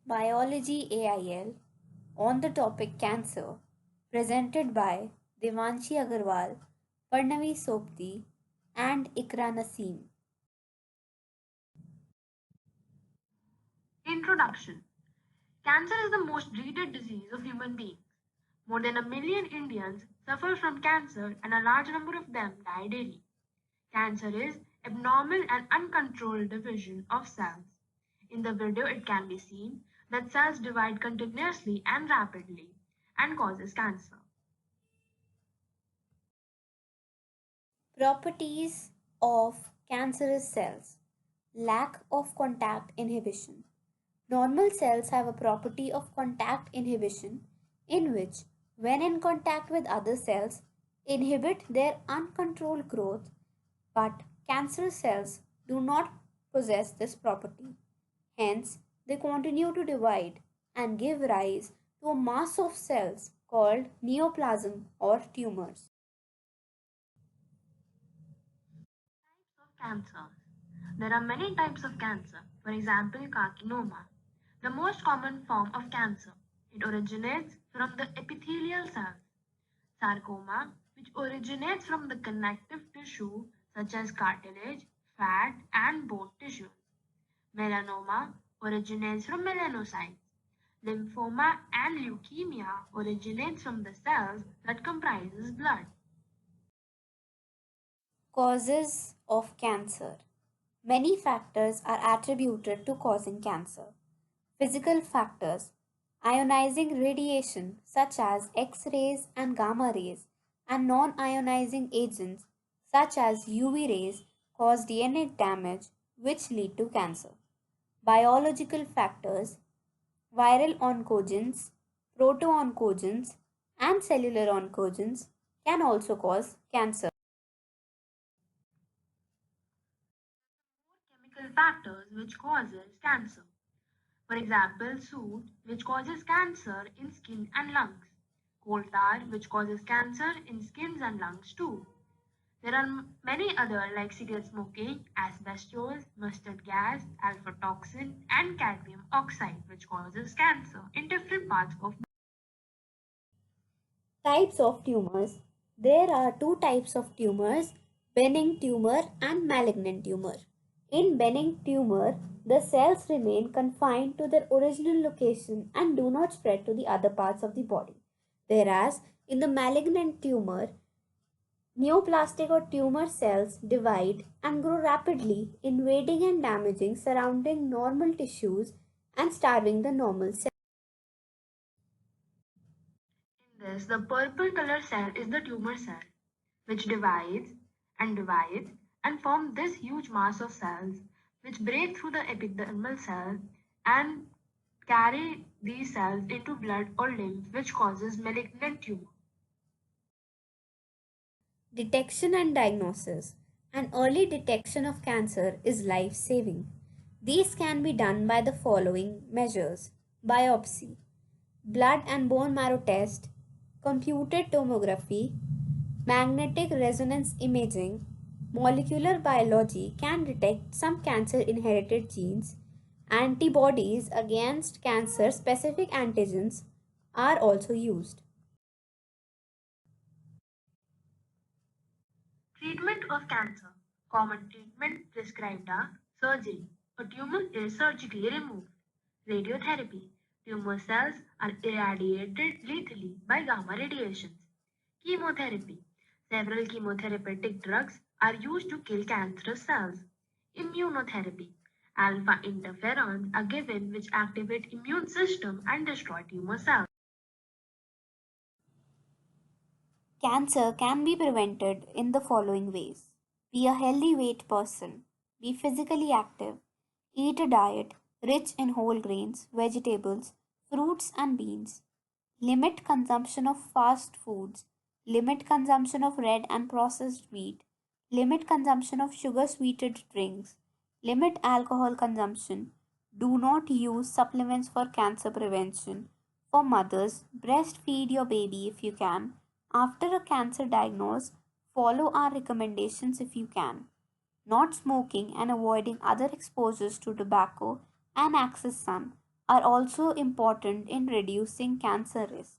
Biology AIL on the topic cancer, presented by Devanshi Agarwal, Parnavi Sopti, and Ikra Naseem. Introduction. Cancer is the most dreaded disease of human beings. More than 1 million Indians suffer from cancer and a large number of them die daily. Cancer is abnormal and uncontrolled division of cells. In the video it can be seen that cells divide continuously and rapidly and causes cancer. Properties of cancerous cells: lack of contact inhibition. Normal cells have a property of contact inhibition in which, when in contact with other cells, inhibit their uncontrolled growth, but cancerous cells do not possess this property. Hence, they continue to divide and give rise to a mass of cells called neoplasm or tumors. Types of cancer. There are many types of cancer. For example, carcinoma, the most common form of cancer. It originates from the epithelial cells. Sarcoma, which originates from the connective tissue such as cartilage, fat, and bone tissues. Melanoma originates from melanocytes. Lymphoma and leukemia originates from the cells that comprises blood. Causes of cancer. Many factors are attributed to causing cancer. Physical factors: ionizing radiation such as X rays and gamma rays, and non ionizing agents such as UV rays cause DNA damage which lead to cancer. Biological factors: viral oncogenes, proto-oncogenes, and cellular oncogenes can also cause cancer. Chemical factors which causes cancer. For example, soot, which causes cancer in skin and lungs. Coal tar, which causes cancer in skins and lungs too. There are many other like cigarette smoking, asbestos, mustard gas, alpha toxin, and cadmium oxide, which causes cancer in different parts of. Types of tumors. There are two types of tumors: benign tumor and malignant tumor. In benign tumor, the cells remain confined to their original location and do not spread to the other parts of the body. Whereas in the malignant tumor, neoplastic or tumor cells divide and grow rapidly, invading and damaging surrounding normal tissues and starving the normal cells. In this, the purple color cell is the tumor cell, which divides and form this huge mass of cells which break through the epidermal cell and carry these cells into blood or lymph, which causes malignant tumor. Detection and diagnosis. An early detection of cancer is life saving. These can be done by the following measures: biopsy, blood and bone marrow test, computed tomography, magnetic resonance imaging. Molecular biology can detect some cancer inherited genes. Antibodies against cancer specific antigens are also used. Treatment of cancer. Common treatment prescribed are surgery. A tumor is surgically removed. Radiotherapy. Tumor cells are irradiated lethally by gamma radiations. Chemotherapy. Several chemotherapeutic drugs are used to kill cancerous cells. Immunotherapy. Alpha interferons are given which activate immune system and destroy tumor cells. Cancer can be prevented in the following ways: be a healthy weight person, be physically active, eat a diet rich in whole grains, vegetables, fruits, and beans, limit consumption of fast foods, limit consumption of red and processed wheat, limit consumption of sugar sweetened drinks, limit alcohol consumption, do not use supplements for cancer prevention. For mothers, breastfeed your baby if you can. After a cancer diagnosis, follow our recommendations if you can. Not smoking and avoiding other exposures to tobacco and excess sun. are also important in reducing cancer risk.